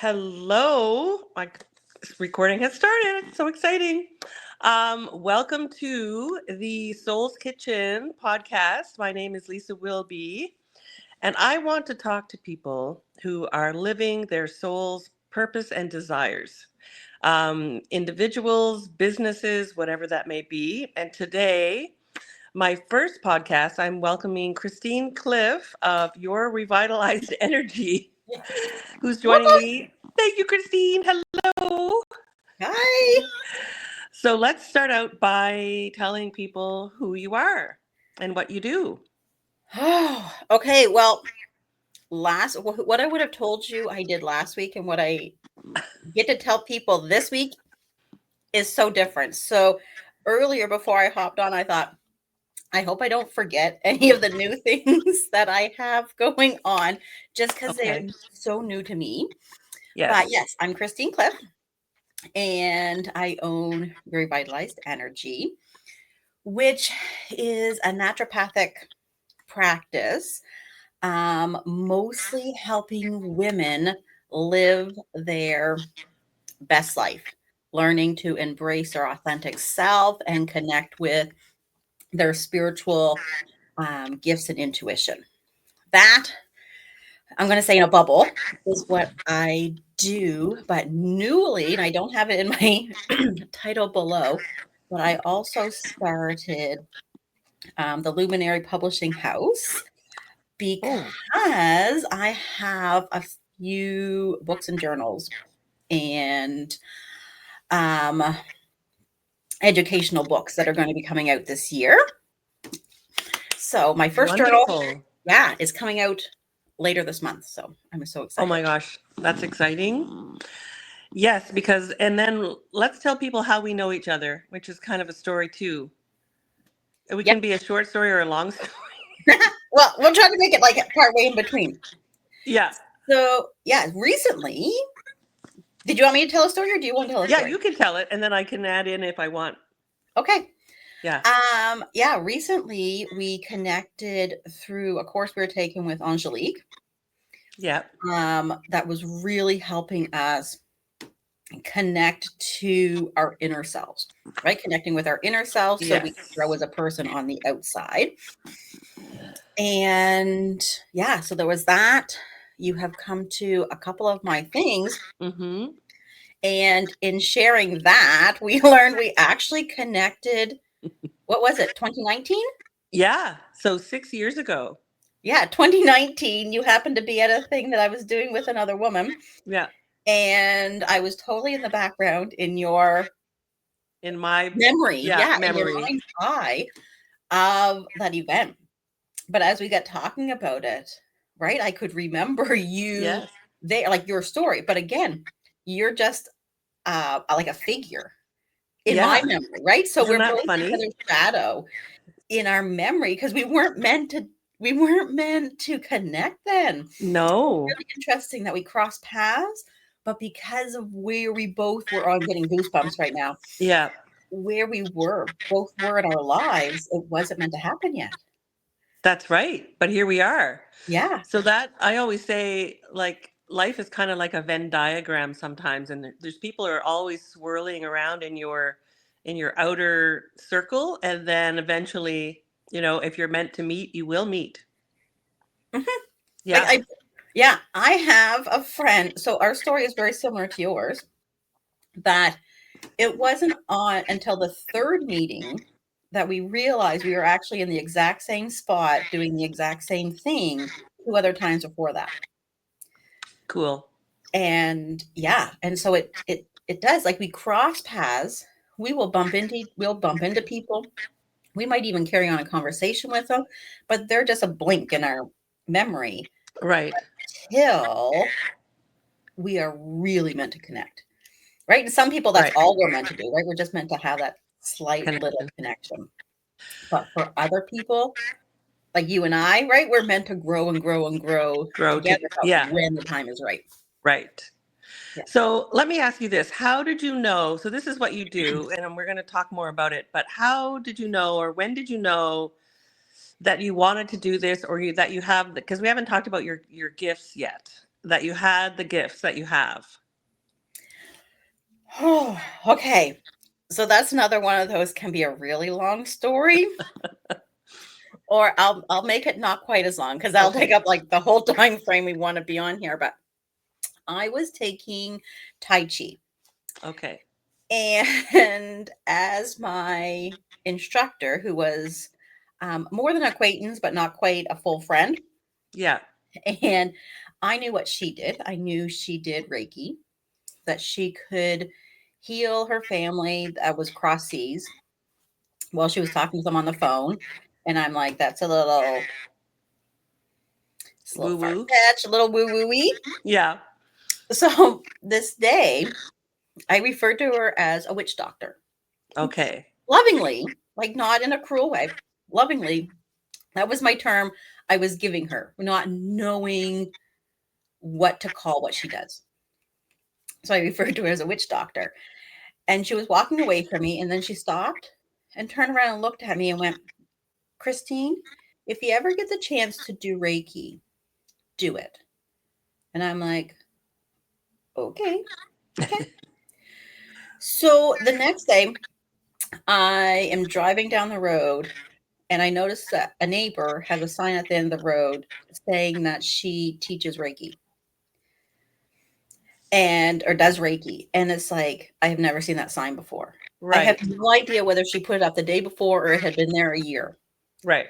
Hello. My recording has started. It's so exciting. Welcome to the Soul's Kitchen podcast. My name is Lisa Wilby, and I want to talk to people who are living their soul's purpose and desires. Individuals, businesses, whatever that may be. And today, my first podcast, I'm welcoming Christene Cliff of Your Revitalized Energy, who's joining me. Thank you, Christine. Hello. Hi. So let's start out by telling people who you are and what you do. Oh, okay. Well, what I would have told you I did last week and what I get to tell people this week is so different. So earlier before I hopped on, I thought, I hope I don't forget any of the new things that I have going on just because they're Okay. so new to me. But Yes. yes, I'm Christene Cliff and I own Your Revitalized Energy, which is a naturopathic practice, mostly helping women live their best life, learning to embrace their authentic self and connect with their spiritual gifts and intuition. That, I'm going to say in a bubble, is what I do, but newly, and I don't have it in my title below, but I also started the Luminary Publishing House Oh, because I have a few books and journals and um, educational books that are going to be coming out this year. So my first journal, wonderful. is coming out later this month. So I'm so Oh my excited. gosh, that's exciting. Yes, because, and then let's tell people how we know each other, which is kind of a story too. We Yep. can be a short story or a long story. Well, we'll try to make it like part way in between. Yeah. So yeah, recently, did you want me to tell a story or do you want to tell a Yeah, story? you can tell it and then I can add in if I want. Okay. Yeah. Yeah, recently we connected through a course we were taking with Angelique. Yeah. That was really helping us connect to our inner selves, right? Connecting with our inner selves so we Yes. can grow as a person on the outside. And yeah, so there was that. You have come to a couple of my things. Mm-hmm. And in sharing that, we learned we actually connected. What was it, 2019? Yeah. So 6 years ago. Yeah, 2019. You happened to be at a thing that I was doing with another woman. Yeah. And I was totally in the background in your In my memory. yeah, Yeah, in your memory. mind's eye of that event. But as we got talking about it, right, I could remember you Yes. there, like your story. But again, you're just like a figure in my Yeah. memory, right? So Isn't we're that both each funny? other's shadow in our memory because we weren't meant to connect then. So No. really interesting that we crossed paths, but because of where we both were, I'm getting goosebumps right now, Yeah. where we both were in our lives, it wasn't meant to happen yet. That's right. But here we are. Yeah. So that I always say, like, life is kind of like a Venn diagram sometimes, and there's people who are always swirling around in your outer circle, and then eventually, if you're meant to meet, you will meet. Mhm. Like Yeah. yeah, I have a friend. So our story is very similar to yours, that it wasn't on until the third meeting that we realized we were actually in the exact same spot doing the exact same thing two other times before that. Cool. And yeah, and so it does, like, we cross paths, we'll bump into people. We might even carry on a conversation with them, but they're just a blink in our memory Right. till we are really meant to connect. Right? And some people, that's Right. all we're meant to do, right? We're just meant to have that slight little Connection. connection. But for other people, like you and I, right? We're meant to grow and grow and grow Grow to together, but yeah. when the time is right. Right. Yeah. So let me ask you this. How did you know? So this is what you do, and we're going to talk more about it, but how did you know, or when did you know that you wanted to do this, or that you have, because we haven't talked about your gifts yet. that you had the gifts that you have? Oh, okay. So that's another one of those can be a really long story, or I'll make it not quite as long because that'll take Okay. up like the whole time frame we want to be on here. But I was taking Tai Chi, Okay. and as my instructor, who was more than acquaintance, but not quite a full friend, Yeah. and I knew what she did. I knew she did Reiki, that she could heal her family that was cross seas while she was talking to them on the phone. And I'm like, it's a little Woo far woo. fetched, a little woo woo-y. Yeah. So this day, I referred to her as a witch doctor, Okay. lovingly, like not in a cruel way, lovingly. That was my term I was giving her, not knowing what to call what she does. So I referred to her as a witch doctor. And she was walking away from me, and then she stopped and turned around and looked at me and went, Christine, if you ever get the chance to do Reiki, do it. And I'm like, okay, okay. So the next day, I am driving down the road and I noticed that a neighbor has a sign at the end of the road saying that she teaches Reiki and or does Reiki. And it's like, I have never seen that sign before. I have Right. no idea whether she put it up the day before or it had been there a year. Right.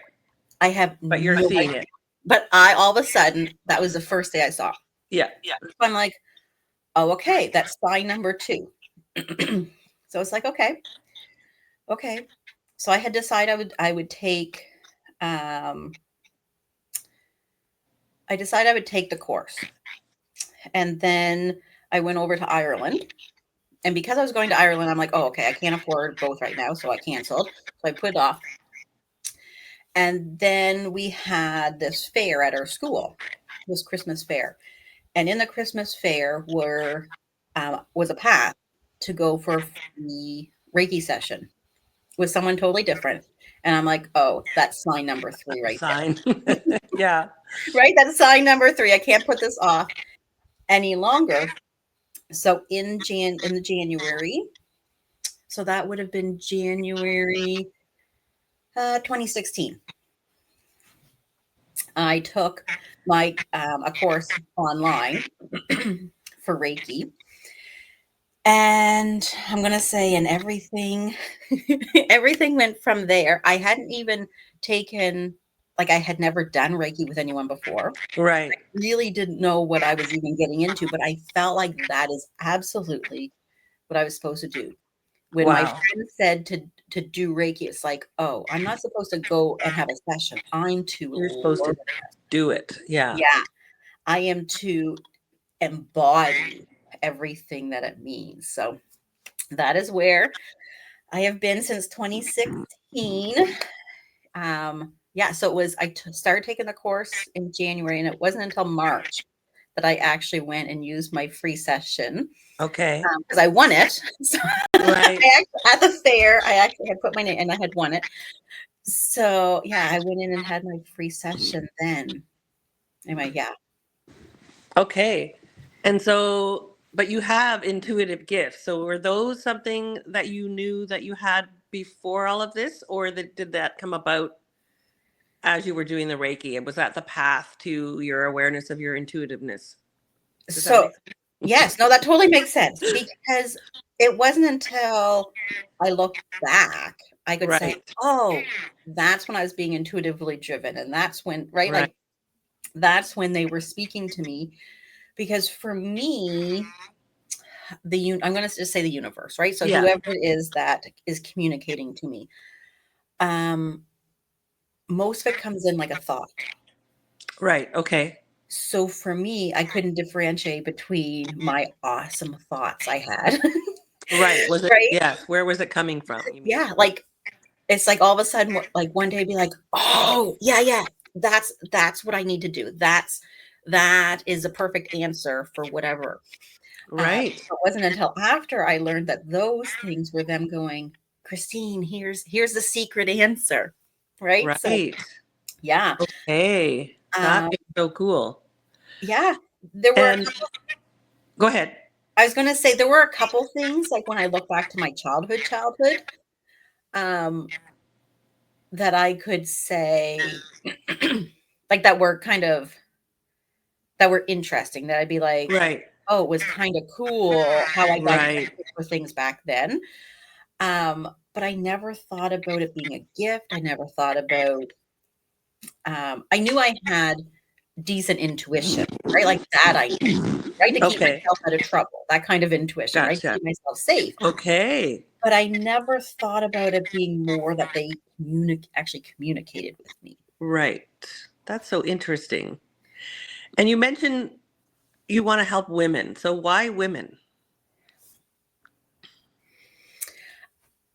I have But you're no seeing idea. it. But I all of a sudden, that was the first day I saw. Yeah. Yeah. So I'm like, oh, okay, that's sign number 2. So it's like, okay, okay. So I had decided I would take um I decided I would take the course. And then I went over to Ireland. And because I was going to Ireland, I'm like, oh, okay, I can't afford both right now. So I canceled. So I put it off. And then we had this fair at our school, this Christmas fair. And in the Christmas fair was a path to go for the Reiki session with someone totally different. And I'm like, oh, that's sign number 3 A right sign. Yeah. there. Right? That's sign number 3. I can't put this off any longer. So in the January, so that would have been January 2016. I took my a course online for Reiki. And I'm going to say, and everything, everything went from there. I hadn't even taken, like, I had never done Reiki with anyone before. Right. Really didn't know what I was even getting into, but I felt like that is absolutely what I was supposed to do. When my Wow. friend said to do Reiki, it's like, oh, I'm not supposed to go and have a session. I'm to You're supposed learn. to do it. Yeah. Yeah, I am to embody everything that it means. So that is where I have been since 2016. Yeah, so it was, started taking the course in January, and it wasn't until March that I actually went and used my free session Okay. because I won it. So Right. at the fair, I actually had put my name and I had won it. So yeah, I went in and had my free session then. Anyway, yeah. Okay. And so, but you have intuitive gifts. So were those something that you knew that you had before all of this, or did that come about as you were doing the Reiki? And was that the path to your awareness of your intuitiveness? Does that So make sense? yes, no, that totally makes sense because it wasn't until I looked back I could say, Right. oh, that's when I was being intuitively driven. And that's when, right? Right. Like that's when they were speaking to me. Because for me, I'm going to just say the universe, right? So Yeah. whoever it is that is communicating to me, um, most of it comes in like a thought. Right. Okay. So for me, I couldn't differentiate between my awesome thoughts I had, Right. Was it, right? yes. Where was it coming from? You mean? Yeah, like it's like all of a sudden, like one day, be like, oh yeah, yeah, that's what I need to do. That is a perfect answer for whatever. Right. It wasn't until after I learned that those things were them going, Christine, here's the secret answer, right? So Right. yeah, Okay. That um, is so cool. yeah. There were a And couple, go ahead. I was going to say there were a couple things like when I look back to my childhood, um, that I could say like that were interesting that I'd be like, Right. oh, it was kind of cool how I got Right. gifted for things back then. But I never thought about it being a gift. I never thought about, I knew I had decent intuition, right? Like that I knew, right? To keep Okay. myself out of trouble, that kind of intuition, right? To Gotcha. keep myself safe. Okay. But I never thought about it being more that they actually communicated with me. Right. That's so interesting. And you mentioned you want to help women. So why women?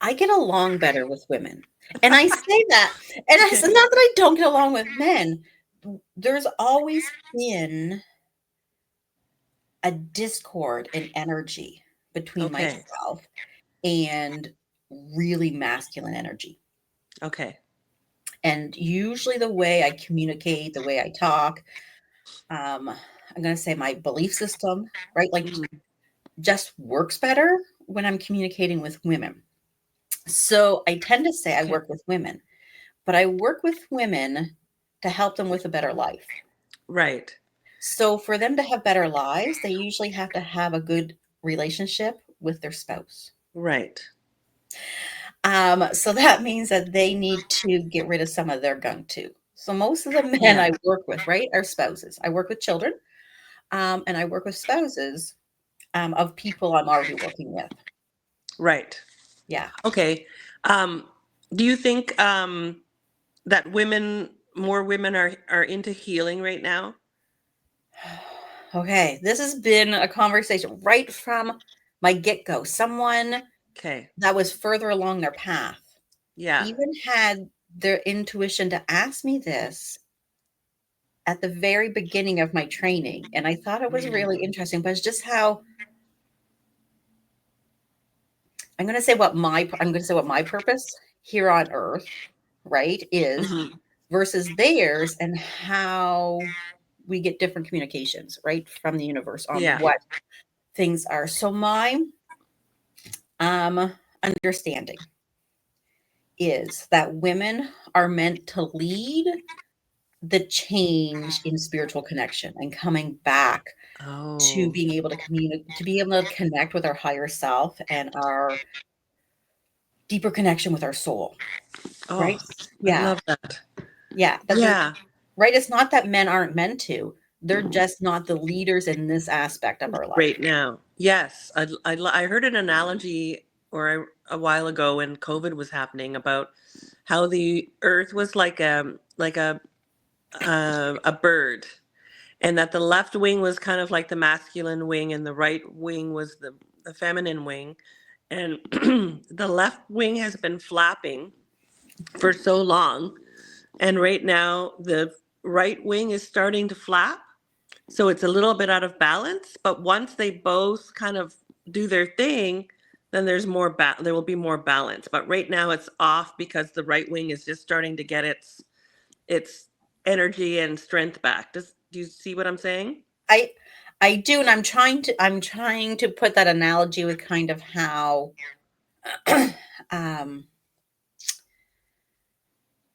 I get along better with women. And I say that, and it's Okay. not that I don't get along with men. There's always been a discord in energy between Okay. myself and really masculine energy. Okay. And usually the way I communicate, the way I talk, I'm going to say my belief system, right? Like Mhm. just works better when I'm communicating with women. So I tend to say I Okay. work with women, but I work with women to help them with a better life. Right. So for them to have better lives, they usually have to have a good relationship with their spouse. Right. So that means that they need to get rid of some of their gunk too. So most of the men Yeah. I work with, right, are spouses. I work with children, and I work with spouses of people I'm already working with. Right. Yeah. Okay. Um, do you think that more women are into healing right now? Okay. This has been a conversation right from my get go. Someone Okay. that was further along their path Yeah. even had their intuition to ask me this at the very beginning of my training. And I thought it was really Mm. interesting, but it's just how I'm going to say what my purpose here on earth, right, is Mhm. versus theirs and how we get different communications, right, from the universe on Yeah. what things are. So my understanding is that women are meant to lead the change in spiritual connection and coming back to Oh. being able to communicate, to be able to connect with our higher self and our deeper connection with our soul, Oh, right? I Yeah. love that. Yeah. That there's Yeah. right. It's not that men aren't meant to, they're just not the leaders in this aspect of our life. Right now. Yes. I heard an analogy a while ago when COVID was happening about how the earth was like a bird, and that the left wing was kind of like the masculine wing and the right wing was the feminine wing. And the left wing has been flapping for so long, and right now the right wing is starting to flap, so it's a little bit out of balance, but once they both kind of do their thing, then there will be more balance. But right now it's off because the right wing is just starting to get its energy and strength back. Do you see what I'm saying? I I do, and I'm trying to put that analogy with kind of how um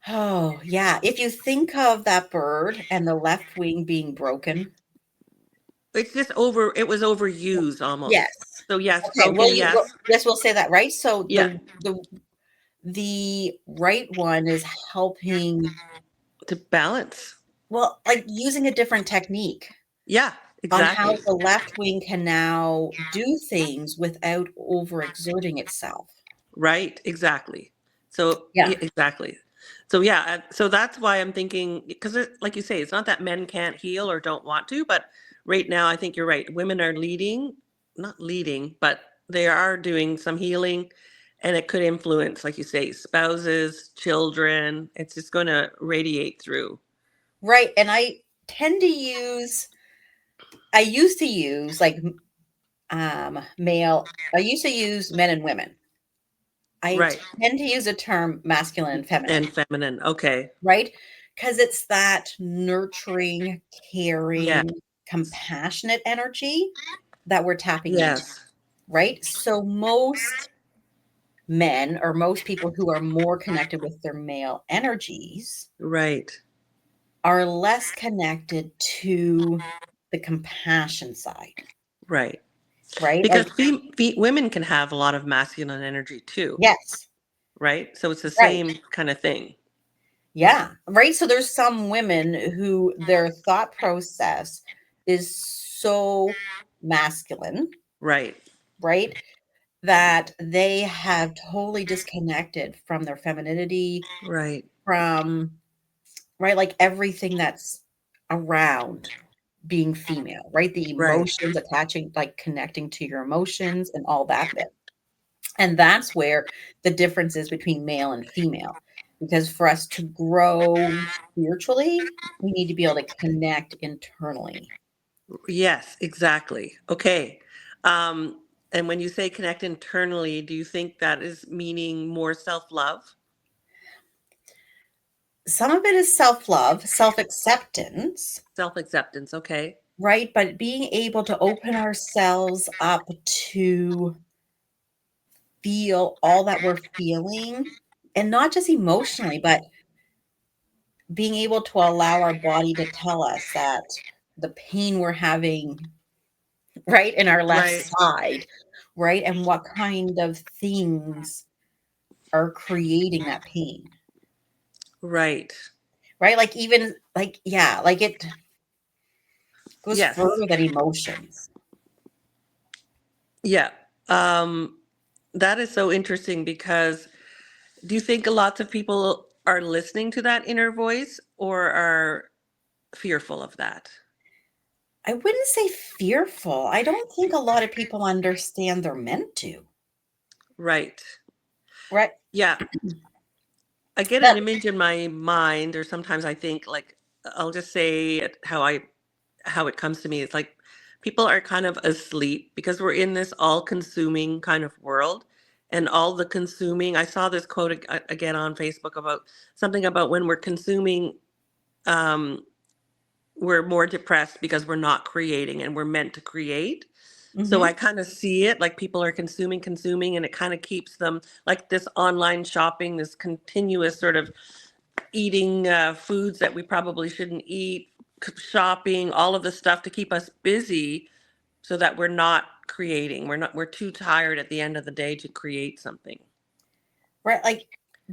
oh yeah, if you think of that bird and the left wing being broken. It was overused Yes. almost. So yes, Okay, broken, yes. yes, we'll say that, right? So Yeah, the right one is helping, to balance. well, like using a different technique Yeah, on how exactly. the left wing can now do things without overexerting itself. Right, exactly. So, Yeah. yeah, exactly. So, yeah, so that's why I'm thinking, because like you say, it's not that men can't heal or don't want to, but right now I think you're right. Women are leading, not leading, but they are doing some healing, and it could influence, like you say, spouses, children. It's just going to radiate through. Right. And tend to use I used to use like male I used to use men and women. I Right. tend to use a term masculine and feminine, And feminine. Okay. right? Because it's that nurturing, Yeah. caring compassionate energy that we're tapping into, Yes. right? So most men, or most people who are more connected with their male energies, Right. are less connected to the compassion side, Right. right? Because Like, women can have a lot of masculine energy too, yes, right? So it's the right. same kind of thing. Yeah, right. So there's some women who their thought process is so masculine, Right. right? That they have totally disconnected from their femininity, Right. from, right, like everything that's around being female, right? The Right. emotions attaching, like connecting to your emotions and all that bit. And that's where the difference is between male and female. Because for us to grow spiritually, we need to be able to connect internally. Yes, exactly. Okay. Um, and when you say connect internally, do you think that is meaning more self-love? Some of it is self love, self acceptance, Self-acceptance, okay. right? But being able to open ourselves up to feel all that we're feeling, and not just emotionally, but being able to allow our body to tell us that the pain we're having, right, in our left Right. side, right, and what kind of things are creating that pain, Right. right? Like, even like, yeah, like it goes Yes. further than emotions. Yeah. Um, that is so interesting because do you think lots of people are listening to that inner voice or are fearful of that? I wouldn't say fearful. I don't think a lot of people understand they're meant to, Right. right? Yeah. I get an That image in my mind, or sometimes I think like I'll just say it how it comes to me. It's like people are kind of asleep because we're in this all-consuming kind of world, and all the consuming. I saw this quote again on Facebook about something about when we're consuming, um, we're more depressed because we're not creating, and we're meant to create. So I mhm. kind of see it like people are consuming, consuming, and it kind of keeps them like this online shopping, this continuous sort of eating foods that we probably shouldn't eat, shopping, all of the stuff to keep us busy so that we're not creating. We're too tired at the end of the day to create something. Right, like,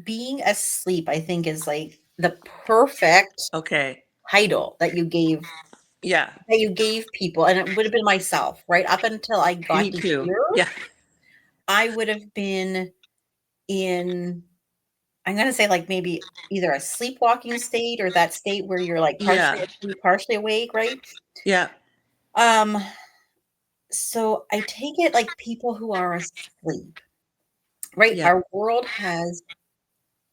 being asleep, I think, is, like, the perfect Okay. title Yeah. that you gave people, and it would have been myself, right? Up until I Me got to too. here, Yeah. I would have been in, I'm gonna say, like, maybe either a sleepwalking state, or that state where you're, like, partially Yeah. asleep, partially awake, right? Yeah. Um, so I take it like people who are asleep, right? Yeah. Our world has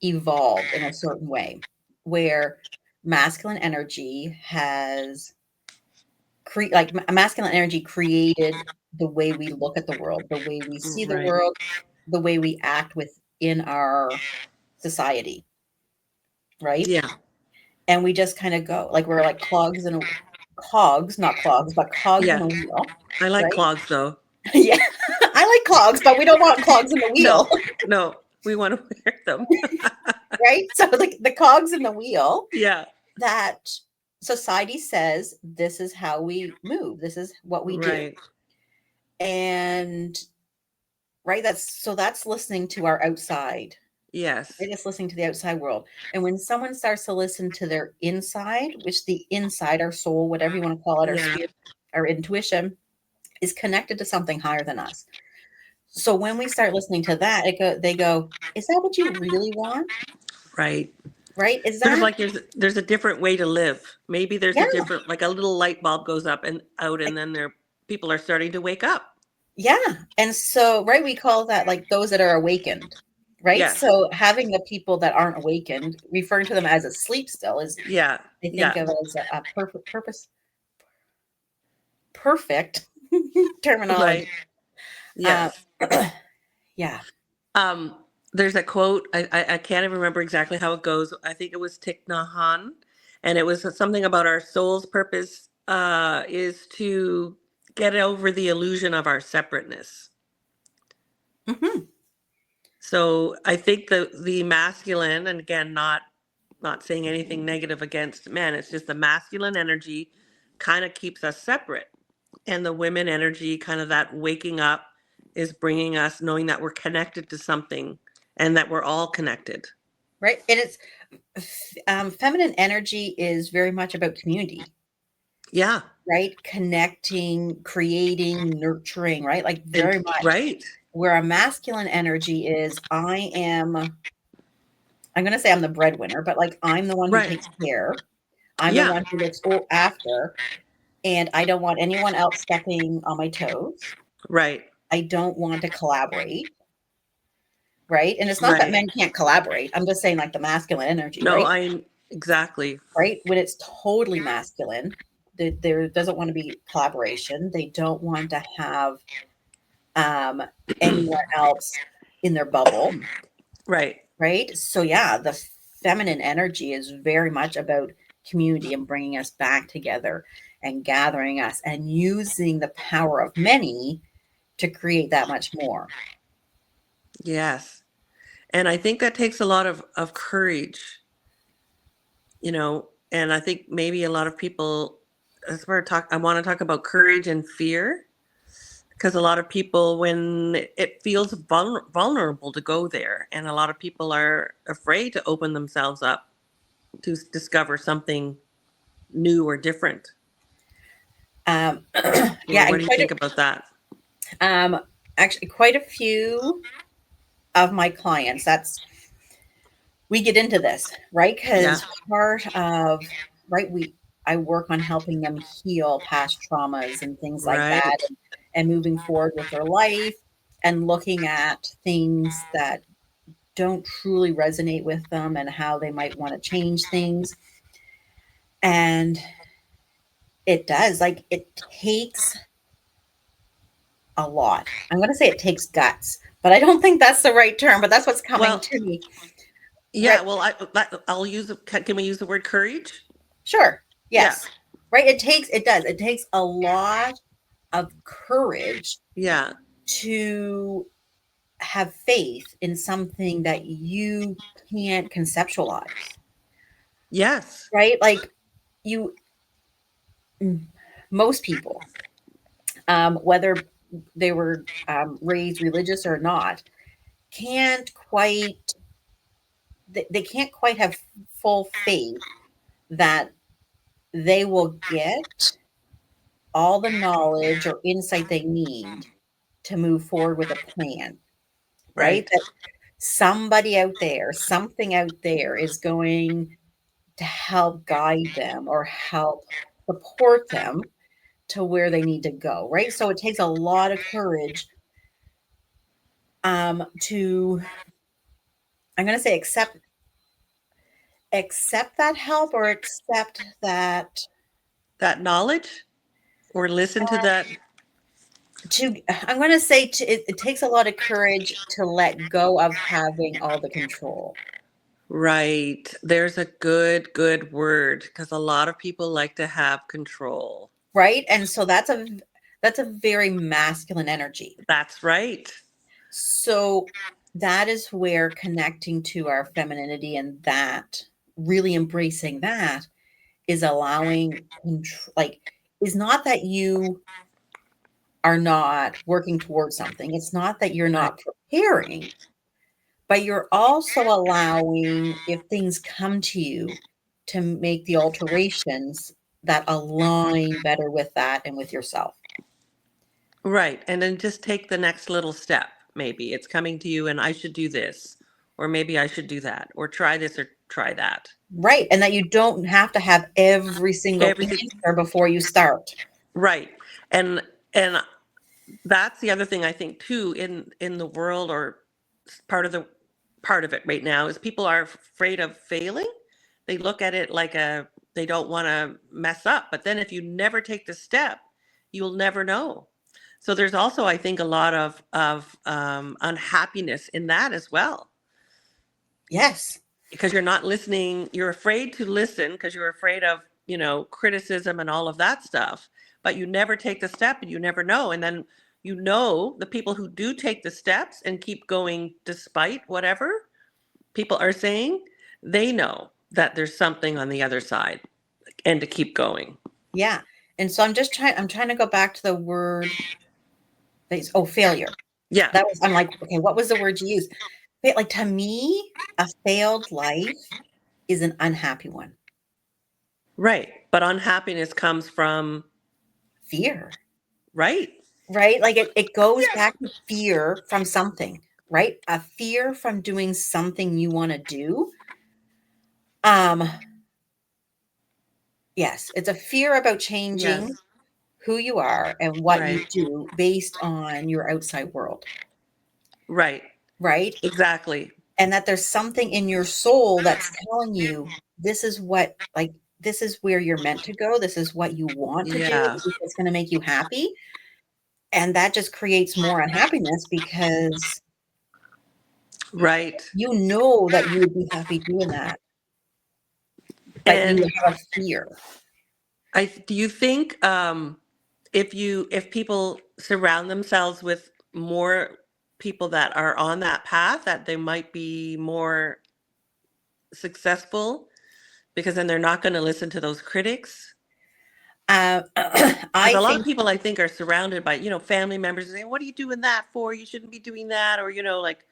evolved in a certain way where masculine energy has masculine energy created the way we look at the world, the way we see the Right. world, the way we act within our society, right? Yeah. And we just kind of go like we're like cogs, not clogs, but cogs in Yeah. a wheel, I like right? clogs though. Yeah, I like clogs, but we don't want clogs in the wheel, No. No. We want to wear them. right? So like the cogs in the wheel Yeah. that society says this is how we move, this is what we do, Right. and right, that's listening to our outside, Yes. right? It's listening to the outside world. And when someone starts to listen to their inside, which the inside, our soul, whatever you want to call it, our Yeah. spirit, our intuition, is connected to something higher than us. So when we start listening to that, they go, is that what you really want? Right. Right? Is Sort of that, like there's a different way to live. Maybe there's a yeah, different, like a little light bulb goes up and out, and then people are starting to wake up. yeah. And so, right, we call that like those that are awakened, right? Yes. So having the people that aren't awakened, referring to them as asleep still is, Yeah. I think Yeah. of as a perfect Right. terminology. Uh, Yes. yeah. Um, there's a quote. I can't even remember exactly how it goes. I think it was Thich Nhat Hanh, and it was something about our soul's purpose. is to get over the illusion of our separateness. Hmm. So I think the masculine, and again, not saying anything negative against men, it's just the masculine energy kind of keeps us separate, and the women energy, kind of that waking up, is bringing us knowing that we're connected to something and that we're all connected. Right. And it's feminine energy is very much about community, Yeah. right? Connecting, creating, nurturing, right? Like And very much right. where a masculine energy is, I'm going to say I'm the breadwinner, but like I'm the one who Right. takes care. I'm the Yeah. one who looks after, and I don't want anyone else stepping on my toes. Right. I don't want to collaborate, right? And it's not that Right. men can't collaborate. I'm just saying like the masculine energy, No, right? I exactly. Right? When it's totally masculine, there doesn't want to be collaboration. They don't want to have um, anyone else in their bubble, Right. right? So yeah, the feminine energy is very much about community and bringing us back together and gathering us and using the power of many to create that much more. Yes. And I think that takes a lot of courage, and I think maybe a lot of people, that's where I want to talk about courage and fear, because a lot of people, when it feels vulnerable to go there, and a lot of people are afraid to open themselves up to discover something new or different. Um, Or yeah, what and do you think about that? um, actually quite a few of my clients, we get into this, right? Yeah. Because part of, right, I work on helping them heal past traumas and things like that, Right. and moving forward with their life and looking at things that don't truly resonate with them and how they might want to change things. And it does, like, it takes a lot. I'm going to say it takes guts, but I don't think that's the right term, but that's what's coming Well, to me. yeah. Right. Well, I'll use. Can we use the word courage? Sure. Yeah. Yes. Right. It takes a lot of courage Yeah. to have faith in something that you can't conceptualize, Yes. right? Like you, most people, whether they were raised religious or not, can't quite, they can't quite have full faith that they will get all the knowledge or insight they need to move forward with a plan, right? Right. That somebody out there, something out there is going to help guide them or help support them to where they need to go, right? So it takes a lot of courage to, I'm going to say, accept that help or accept that That knowledge, or listen to that. to I'm going to say it takes a lot of courage to let go of having all the control. Right. There's a good word, because a lot of people like to have control. Right? And so that's a very masculine energy. That's right. So that is where connecting to our femininity and that really embracing that is allowing like is not that you are not working towards something. It's not that you're Right. not preparing, but you're also allowing if things come to you to make the alterations that align better with that and with yourself. Right. And then just take the next little step. Maybe it's coming to you and I should do this, or maybe I should do that, or try this or try that. Right, and that you don't have to have every single Everything. answer before you start. Right. And that's the other thing I think too, in the world, or part of it right now, is people are afraid of failing. They look at it like they don't want to mess up, but then if you never take the step, you'll never know. So there's also, I think, a lot of unhappiness in that as well, Yes. because you're not listening. You're afraid to listen because you're afraid of criticism and all of that stuff, but you never take the step and you never know. And then, the people who do take the steps and keep going despite whatever people are saying, they know that there's something on the other side and to keep going. Yeah. And so I'm trying to go back to the word failure. Yeah, I'm like, okay, what was the word you used? Like, to me, a failed life is an unhappy one. right. But unhappiness comes from, Fear, right? right? Like it goes back to fear from something, right? A fear from doing something you want to do. Um, yes, it's a fear about changing Yes, who you are and what you right, do based on your outside world, right. right? Exactly. And that there's something in your soul that's telling you this is this is where you're meant to go. This is what you want to do. Yeah, This is what's going to make you happy. And that just creates more unhappiness because right. you know that you would be happy doing that, but you And have a fear. do you think if people surround themselves with more people that are on that path, that they might be more successful because then they're not going to listen to those critics? Because I a lot of think, people, I think, are surrounded by, family members saying, "What are you doing that for? You shouldn't be doing that," or like,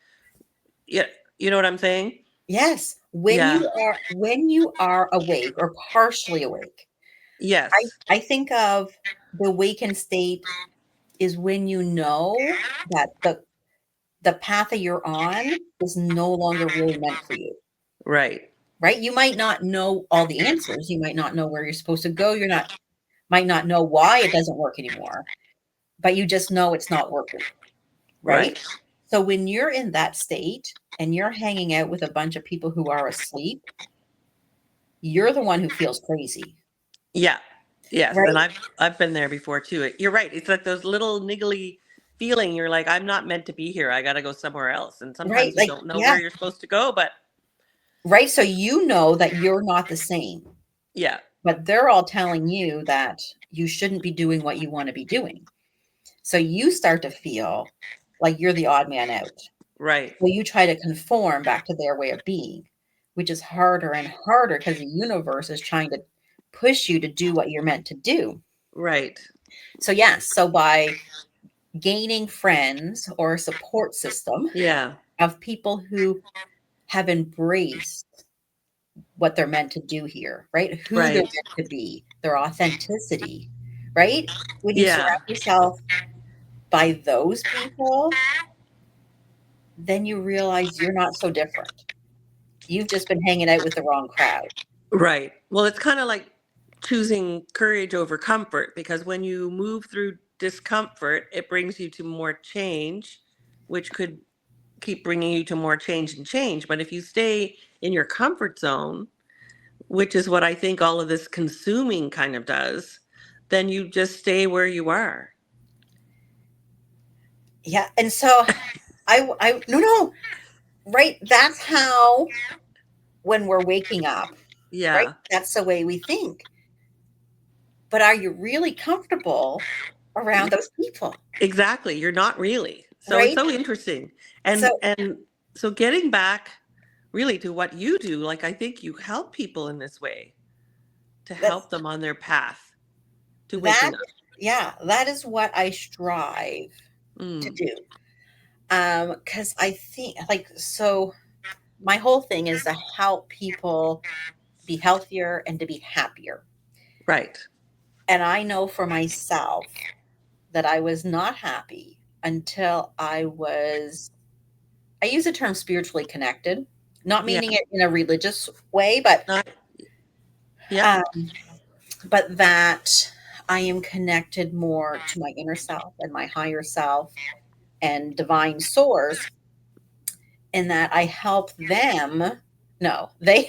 yeah, you know what I'm saying? yes, Yeah. when you are awake or partially awake, Yes. I think of the awakened state is when you know that the path that you're on is no longer really meant for you, Right. right? You might not know all the answers. You might not know where you're supposed to go. Might not know why it doesn't work anymore, but you just know it's not working, right? Right. So when you're in that state and you're hanging out with a bunch of people who are asleep, you're the one who feels crazy, Yeah. Yes. And right? I've been there before too. You're right. It's like those little niggly feeling. You're like, I'm not meant to be here. I got to go somewhere else. And Right? sometimes you Like, don't know yeah, where you're supposed to go, but right. So you know that you're not the same, yeah. but they're all telling you that you shouldn't be doing what you want to be doing. So you start to feel like you're the odd man out. Right. So you try to conform back to their way of being, which is harder and harder because the universe is trying to push you to do what you're meant to do. Right. So, yes, so by gaining friends or a support system Yeah. of people who have embraced what they're meant to do here, right? Who they're Right. meant to be, their authenticity, right? When you Yeah. surround yourself by those people, then you realize you're not so different. You've just been hanging out with the wrong crowd. Right. Well, it's kind of like choosing courage over comfort because when you move through discomfort, it brings you to more change, which could keep bringing you to more change and change. But if you stay in your comfort zone, which is what I think all of this consuming kind of does, then you just stay where you are. Yeah. And so no, no, right. That's how, when we're waking up, right? Yeah, That's the way we think. But are you really comfortable around those people? exactly. You're not really. So it's Right? so interesting. So And so getting back really to what you do, like I think you help people in this way to that's help them on their path to that, waking up. yeah, that is what I strive to Mm, do. Because I think, like, so my whole thing is to help people be healthier and to be happier. right. And I know for myself that I was not happy until I use the term spiritually connected, not Yeah. meaning it in a religious way, but Not, yeah. um, but that I am connected more to my inner self and my higher self and divine source, in that I help them. No, they,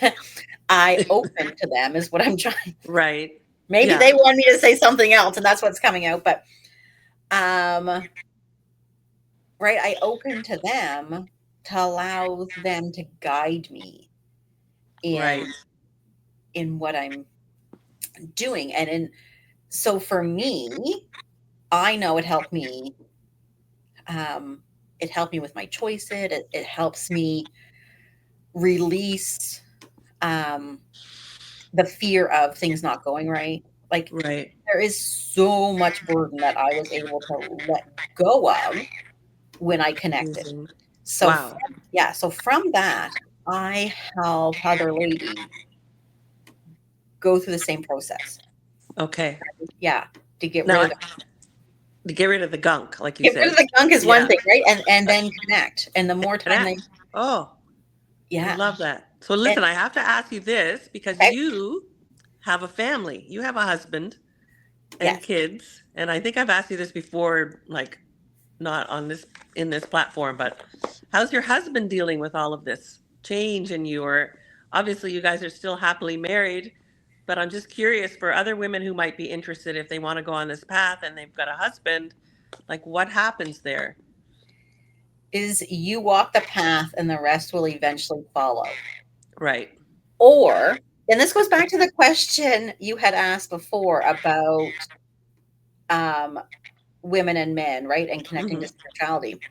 I open to them is what I'm trying. Right. Maybe Yeah. they want me to say something else, and that's what's coming out. But um, right, I open to them to allow them to guide me Right. in what I'm doing. So for me, I know um, it helped me with my choices. It helps me release um, the fear of things not going right. Like Right. there is so much burden that I was able to let go of when I connected. Amazing. So Wow. from, yeah, so from that, I help other ladies go through the same process. Okay. Yeah, to get Now, rid of to get rid of the gunk, like you get rid of said. the gunk is one Yeah. thing, right? And Uh, then connect. And the more time they Connect. Oh, I yeah. love that. So And listen, I have to ask you this because okay, you have a family. You have a husband and yes. kids. And I think I've asked you this before, like not on this in this platform, but how's your husband dealing with all of this change in you? Or obviously you guys are still happily married, but I'm just curious for other women who might be interested if they want to go on this path and they've got a husband, like what happens there? Is you walk the path and the rest will eventually follow. Right. Or, and this goes back to the question you had asked before about um, women and men, right? And connecting Hmm. to spirituality.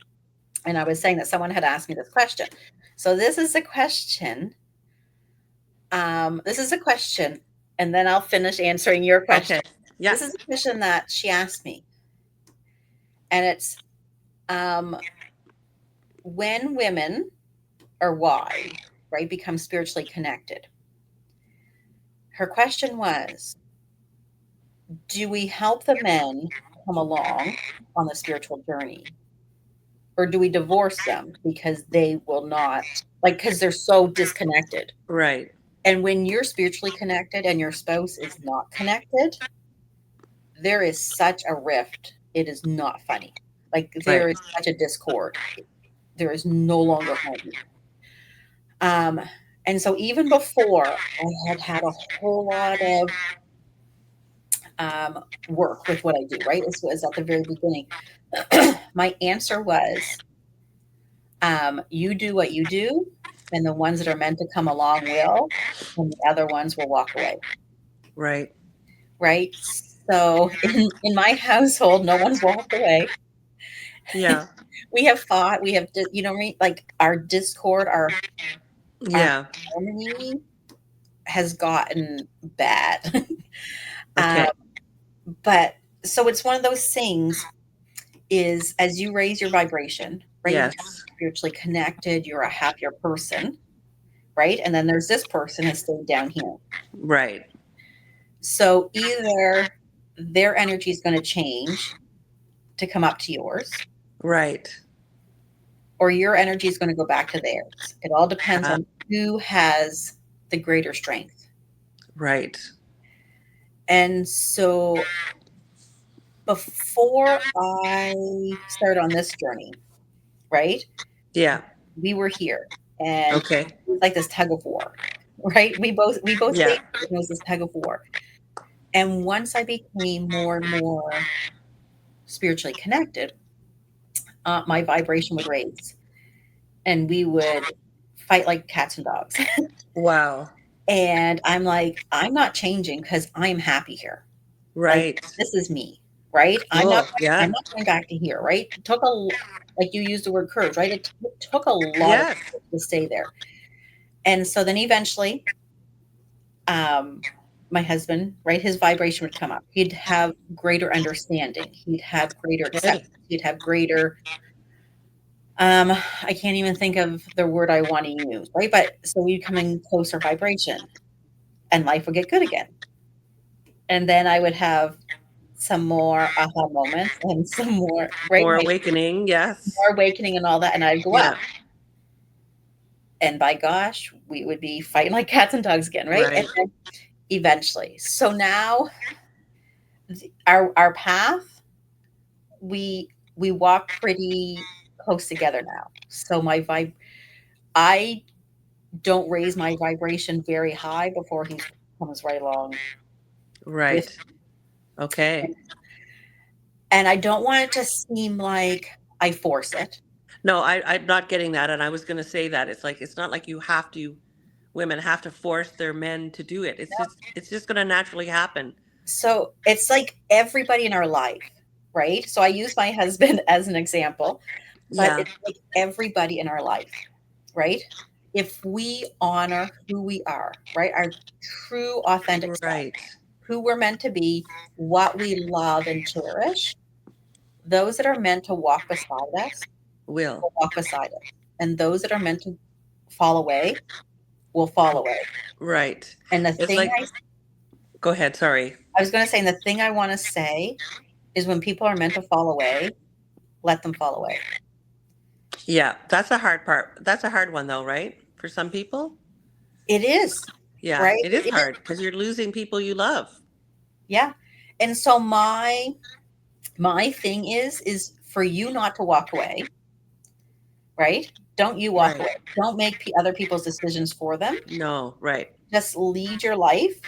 And I was saying that someone had asked me this question. So this is a question. This is a question, and then I'll finish answering your Okay. question. Yeah. This is a question that she asked me, and it's um, when women or why, right, become spiritually connected. Her question was, do we help the men come along on the spiritual journey, or do we divorce them because they will not, like, because they're so disconnected? Right. And when you're spiritually connected and your spouse is not connected, there is such a rift. It is not funny. Like there Right. is such a discord. There is no longer harmony. Um, and so even before I had had a whole lot of work with what I do, right? This was at the very beginning. My answer was, you do what you do, and the ones that are meant to come along will, and the other ones will walk away, Right. right? So in my household, no one's walked away. Yeah. We have fought. We have, you know, like our discord, our Yeah. harmony has gotten bad. um, Okay. but so it's one of those things. Is as you raise your vibration, right? You become Yes. spiritually connected. You're a happier person, right? And then there's this person has stayed down here. Right. So either their energy is going to change to come up to yours, Right. or your energy is going to go back to theirs. It all depends Uh, on who has the greater strength. right. And so before I started on this journey, right, Yeah. we were here and it Okay. was like this tug of war, right? We both Yeah. stayed here, and it was this tug of war. And once I became more and more spiritually connected, my vibration would raise and we would fight like cats and dogs. Wow. And I'm like, I'm not changing because I'm happy here. Like Right. this is me, right? Cool. I'm Yeah. not going back to here, right? It took like you used the word courage, right? It took a lot of Yes. courage to stay there. And so then eventually, um, my husband, right, his vibration would come up. He'd have greater understanding. He'd have greater Okay. acceptance. He'd have greater, I can't even think of the word I want to use, right? But so we'd come in closer vibration and life would get good again. And then I would have some more aha moments and some more, right? More My awakening. Yes. more awakening and all that. And I'd go up. Yeah. And by gosh, we would be fighting like cats and dogs again, right? And Right. then eventually. So now our path, we walk pretty close together now. So I don't raise my vibration very high before he comes right along with Right. me. Okay. And I don't want it to seem like I force it. No, I'm not getting that. And I was going to say that it's like, it's not like you have to women have to force their men to do it. It's just going to naturally happen. So it's like everybody in our life, right? So I use my husband as an example, but Yeah. it's like everybody in our life, right? If we honor who we are, right? Our true, authentic self, Right. who we're meant to be, what we love and cherish, those that are meant to walk beside us Will. will walk beside us. And those that are meant to fall away will fall away. Right. And the It's thing like, go ahead. Sorry. I was going to say, and the thing I want to say is when people are meant to fall away, let them fall away. Yeah, that's a hard part. That's a hard one though, right? For some people. It is, Yeah, right? it is It is. hard because you're losing people you love. Yeah. And so my thing is for you not to walk away, right? Don't you walk Right. away. Don't make other people's decisions for them. No, right. Just lead your life,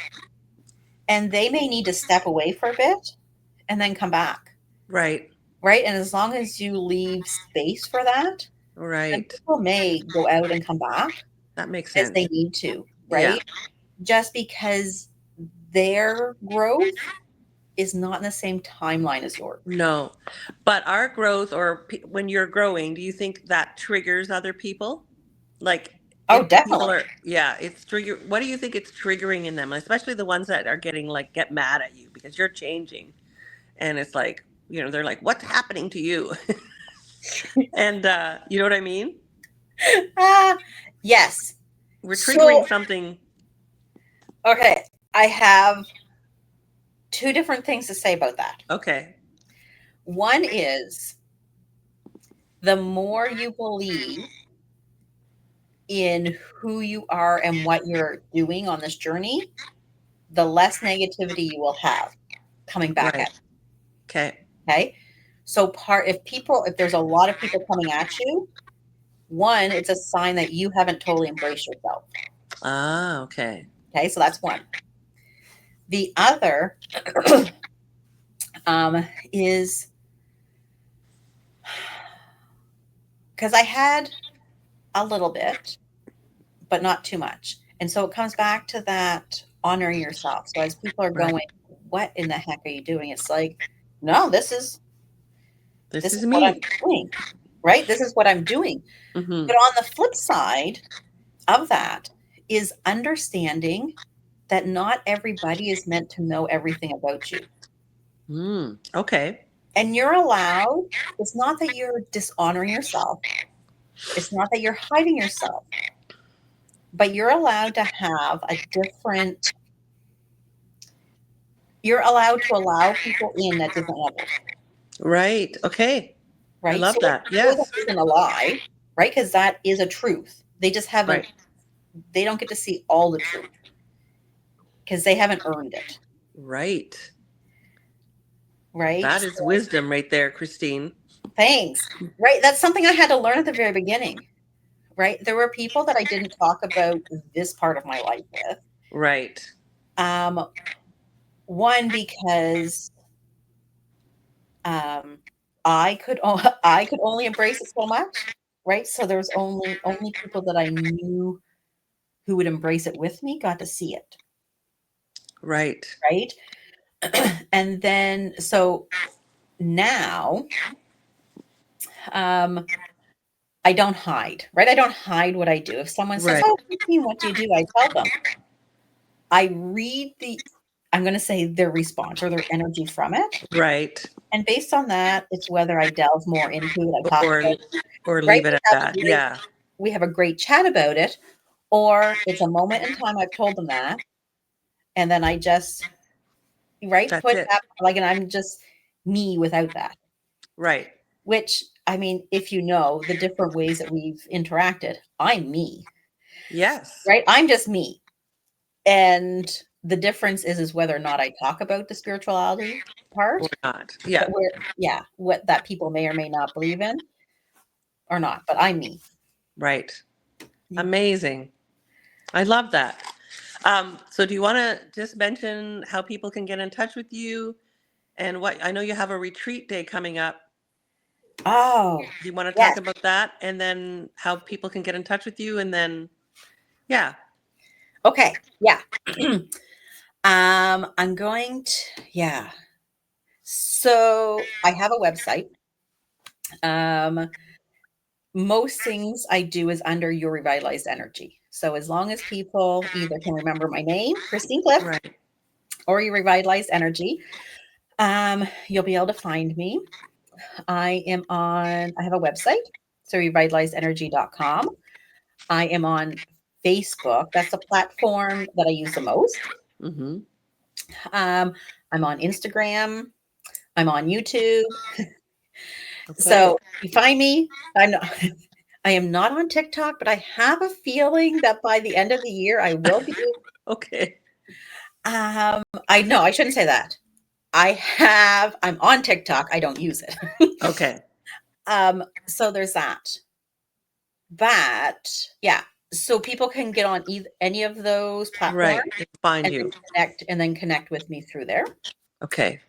and they may need to step away for a bit and then come back, Right. right? And as long as you leave space for that, then Right. people may go out and come back That makes as they sense. need to, Yeah. right? Just because their growth is not in the same timeline as yours. No. But our growth or when you're growing, do you think that triggers other people? Like Oh, if people definitely. are, yeah, it's trigger. What do you think it's triggering in them? Especially the ones that are getting like get mad at you because you're changing. And it's like, they're like, what's happening to you? And you know what I mean? Ah, yes. We're So, triggering something. okay, I have two different things to say about that. Okay. One is the more you believe in who you are and what you're doing on this journey, the less negativity you will have coming back Right. at Okay. you. Okay. So if there's a lot of people coming at you, one, it's a sign that you haven't totally embraced yourself. Ah, okay. Okay. So that's one. The other is because I had a little bit, but not too much. And so it comes back to that honoring yourself. So as people are Right. going, what in the heck are you doing? It's like, no, this is This this is is what I'm me. doing, right? This is what I'm doing. Mm-hmm. But on the flip side of that is understanding that not everybody is meant to know everything about you. Okay. And you're allowed, it's not that you're dishonoring yourself, it's not that you're hiding yourself, but you're allowed to have a different, you're allowed to allow people in at different levels, Right. Okay. I right? love So it that. still Yes. isn't a lie, right? Because that is a truth. They just haven't, Right. they don't get to see all the truth because they haven't earned it, Right. right? That is wisdom right there, Christine. Thanks. Right. That's something I had to learn at the very beginning, right? There were people that I didn't talk about this part of my life with. Right. Um, one because um, I could only embrace it so much, right? So there was only people that I knew who would embrace it with me got to see it, Right. right? And then so now um, I don't hide, right? I don't hide what I do. If someone says, Right. "Oh, Christine, what do you do?" I tell them. I read I'm going to say their response or their energy from it. Right. And based on that, it's whether I delve more into it. I talk Or about, or right? leave it at that. Yeah. We have a great chat about it, or it's a moment in time I've told them that. And then I just, right, That's put it. that, like, and I'm just me without that, Right. which, I mean, if you know the different ways that we've interacted, I'm me, Yes. right? I'm just me. And the difference is whether or not I talk about the spirituality Or part not. that Yeah. we're, yeah, what that people may or may not believe in or not, but I'm me. Right. Amazing. I love that. So do you want to just mention how people can get in touch with you and what I know you have a retreat day coming up. Oh, Do you want to talk yes. about that and then how people can get in touch with you and then yeah. Okay. Yeah. I'm going to, yeah. So I have a website. Um, most things I do is under Your Revitalized Energy. So as long as people either can remember my name, Christine Cliff, Right. or Your Revitalized Energy, you'll be able to find me. I have a website, so revitalizedenergy.com. I am on Facebook. That's a platform that I use the most. Mm-hmm. Um, I'm on Instagram. I'm on YouTube. Okay. So you find me. I'm not, I am not on TikTok, but I have a feeling that by the end of the year I will be. Okay. I know I shouldn't say that. I'm on TikTok. I don't use it. Okay. So there's that. But yeah, so people can get on any of those Right. platforms They find and you. then connect with me through there. Okay.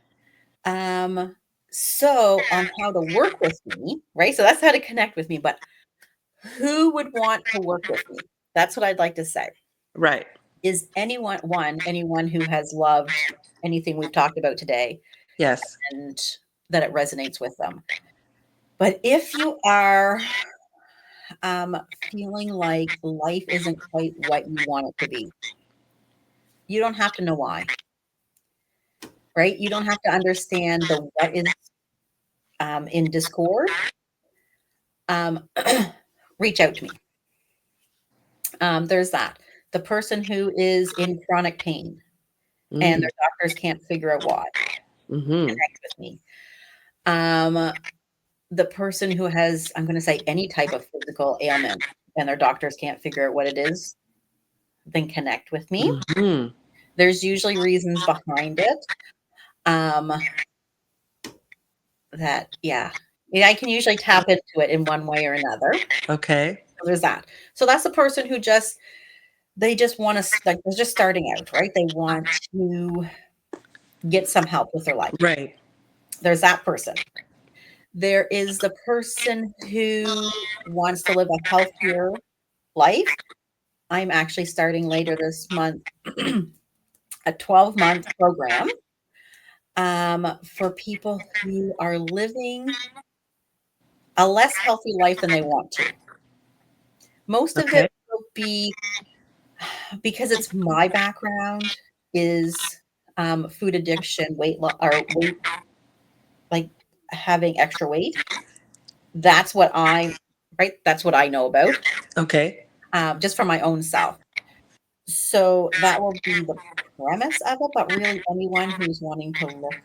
Um, so on how to work with me, right? So that's how to connect with me, but who would want to work with me? That's what I'd like to say. Right. Is anyone who has loved anything we've talked about today Yes. and that it resonates with them. But if you are feeling like life isn't quite what you want it to be, you don't have to know why, right? You don't have to understand the what is in discord. Um, reach out to me. There's that. The person who is in chronic pain and Mm. their doctors can't figure out why, Mm-hmm. connect with me. Um, the person who has, I'm going to say, any type of physical ailment and their doctors can't figure out what it is, then connect with me. Mm-hmm. There's usually reasons behind it. Um, yeah, I can usually tap into it in one way or another. Okay. So there's that. So that's the person who they just want to, like, they're just starting out, right? They want to get some help with their life. Right. There's that person. There is the person who wants to live a healthier life. I'm actually starting later this month a 12-month program for people who are living a less healthy life than they want to. Most of it Okay. will be because it's my background is food addiction, weight loss, or weight, like having extra weight. That's what right. That's what I know about, Okay. just from my own self. So that will be the premise of it. But really, anyone who's wanting to look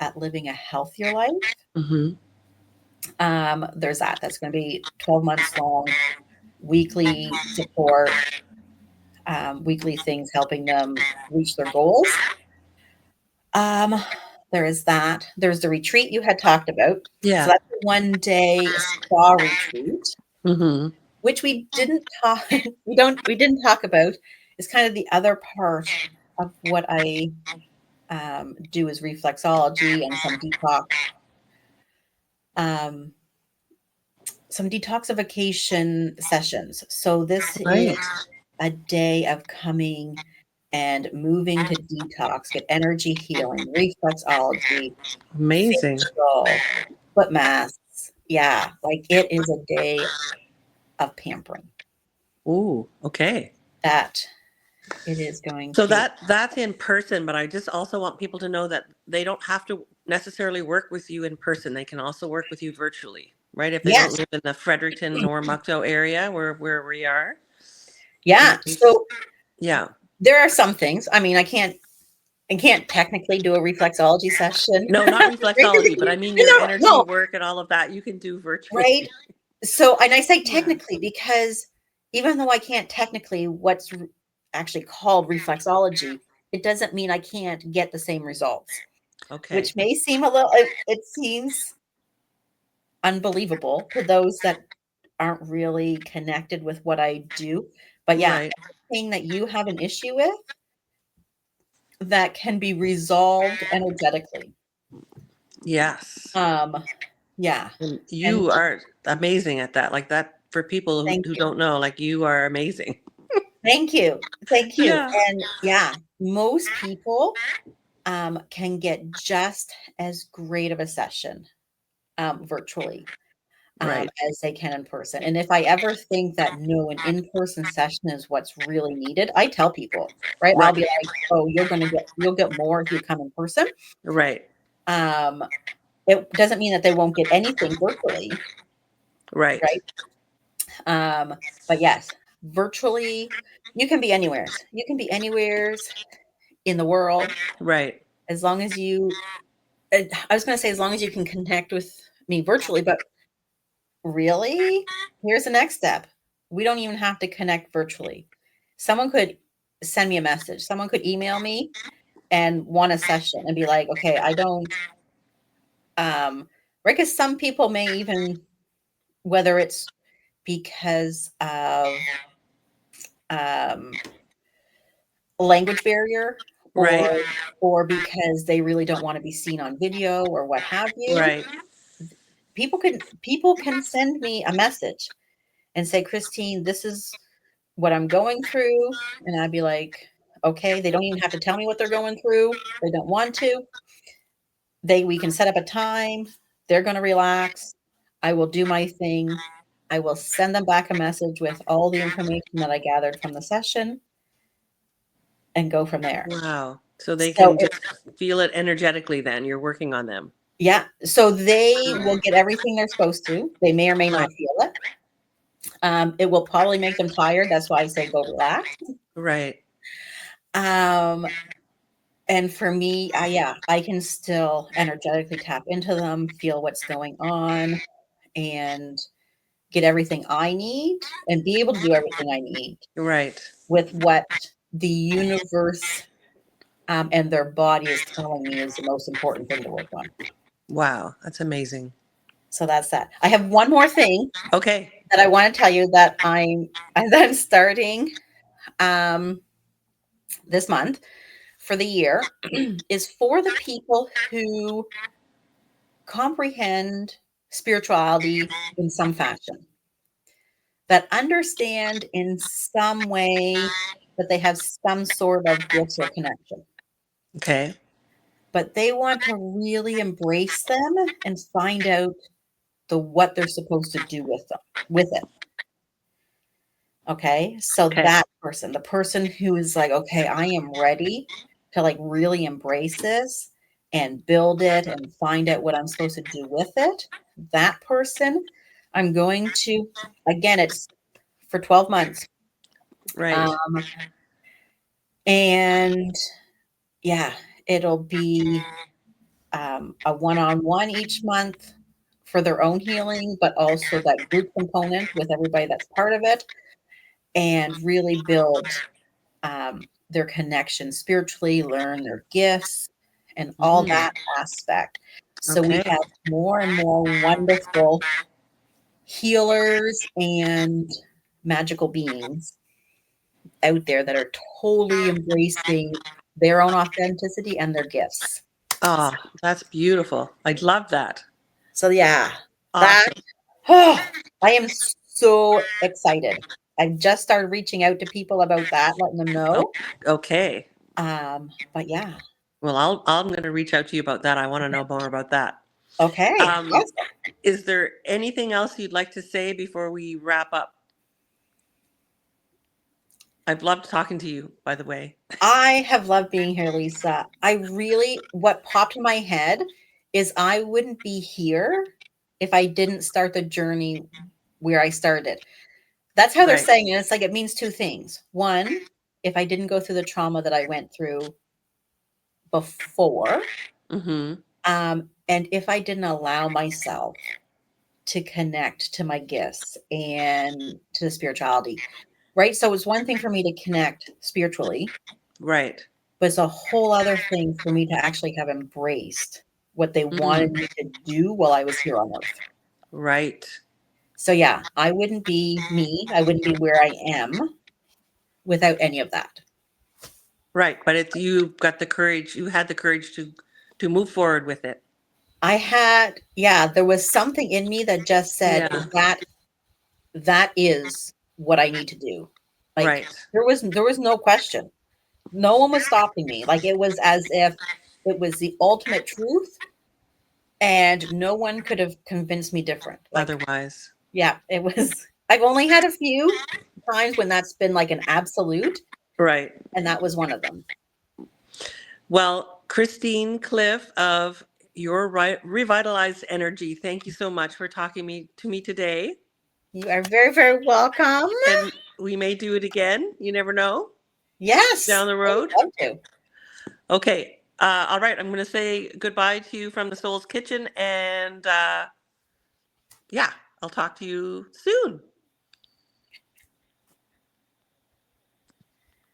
at living a healthier life, Mm-hmm. there's that. That's going to be 12 months long, weekly support, weekly things helping them reach their goals. Um, there is that. There's the retreat you had talked about. So Yeah. that's a 1 day spa retreat, Mm-hmm. which we didn't talk we didn't talk about. Is kind of the other part of what I do is reflexology and um, some detoxification sessions. So this is Right. a day of coming and moving to detox, get energy healing, reflexology, Amazing. facial, foot masks. Yeah, like it is a day of pampering Ooh. Okay. that it is going So to. that's in person, but I just also want people to know that they don't have to necessarily work with you in person. They can also work with you virtually, right? If they don't Yes. live in the Fredericton or Mukto area where we are. Yeah. So Yeah. there are some things. I mean, I can't technically do a reflexology session. No, not Right? 'Cause reflexology, but I mean your no, energy no, work and all of that you can do right? virtually. So, and I say Yeah. technically because even though I can't technically what's actually called reflexology, it doesn't mean I can't get the same results, Okay. which may seem a little, it seems unbelievable to those that aren't really connected with what I do. But yeah, Right. anything that you have an issue with that can be resolved energetically. Yes. Um, yeah. And And you are amazing at that. Like that for people thank who you. don't know, like you are amazing. Thank you. Thank you. Yeah. And yeah, most people can get just as great of a session virtually Right. as they can in person. And if I ever think that no, an in-person session is what's really needed, I tell people, right? I'll Right. be like, oh, you'll get more if you come in person. Right. Um, it doesn't mean that they won't get anything virtually, Right. right? But yes, virtually, you can be anywheres. You can be anywheres in the world Right. as long as you. I was going to say as long as you can connect with me virtually, but really, here's the next step. We don't even have to connect virtually. Someone could send me a message. Someone could email me and want a session and be like, okay, I don't, right? Because some people may even, whether it's because of um, language barrier Right. or because they really don't want to be seen on video or what have you, Right. people can send me a message and say, Christine, this is what I'm going through. And I'd be like, okay, they don't even have to tell me what they're going through. They don't want to. We can set up a time. They're going to relax. I will do my thing. I will send them back a message with all the information that I gathered from the session and go from there. Wow. So they So can just feel it energetically then. You're working on them. yeah, so they will get everything they're supposed to. They may or may Right. not feel it. It will probably make them tired. That's why I say go relax. Right. Um, and for me, I can still energetically tap into them, feel what's going on, and get everything I need and be able to do everything I need Right. with what the universe and their body is telling me is the most important thing to work on. Wow. That's amazing. So that's that. I have one more thing Okay. that I want to tell you that I'm starting um, this month for the year is for the people who comprehend spirituality in some fashion, that understand in some way that they have some sort of gifts or connection, Okay. but they want to really embrace them and find out what they're supposed to do with it. Okay. So Okay. that person, the person who is like, okay, I am ready to like really embrace this and build it and find out what I'm supposed to do with it. That person, I'm going to, again, it's for 12 months. Right. Um, and yeah, it'll be a one on one each month for their own healing, but also that group component with everybody that's part of it and really build their connection spiritually, learn their gifts, and all Mhm. that aspect. So we Okay. have more and more wonderful healers and magical beings out there that are totally embracing their own authenticity and their gifts. Oh, that's beautiful. I love that. So yeah, that Awesome. oh, I am so excited. I've just started reaching out to people about that, letting them O- know. Okay. But yeah, Well, I'm going to reach out to you about that. I want to know more about that. okay, Um, awesome. is there anything else you'd like to say before we wrap up? I've loved talking to you, by the way. I have loved being here, Lisa. What popped in my head is I wouldn't be here if I didn't start the journey where I started. That's how they're Right. saying it. It's like it means two things. One, if I didn't go through the trauma that I went through before, Mm-hmm. and if I didn't allow myself to connect to my gifts and to the spirituality, right? So it's one thing for me to connect spiritually, Right. but it's a whole other thing for me to actually have embraced what they wanted Mm. me to do while I was here on earth. Right. So yeah, I wouldn't be me. I wouldn't be where I am without any of that. Right. But it's you got the courage. You had the courage to move forward with it. There was something in me that just said Yeah. that is what I need to do. Like Right. there was no question. No one was stopping me. Like it was as if it was the ultimate truth and no one could have convinced me different. Like, Otherwise. yeah, it was. I've only had a few times when that's been like an absolute, Right. and that was one of them. Well, Christene Cliff of Your Revitalized Energy, thank you so much for talking to me today. You are very, very welcome. And we may do it again. You never know. Yes, Down the I would road. love to. Okay. All right. I'm going to say goodbye to you from the Soul's Kitchen. And yeah, I'll talk to you soon.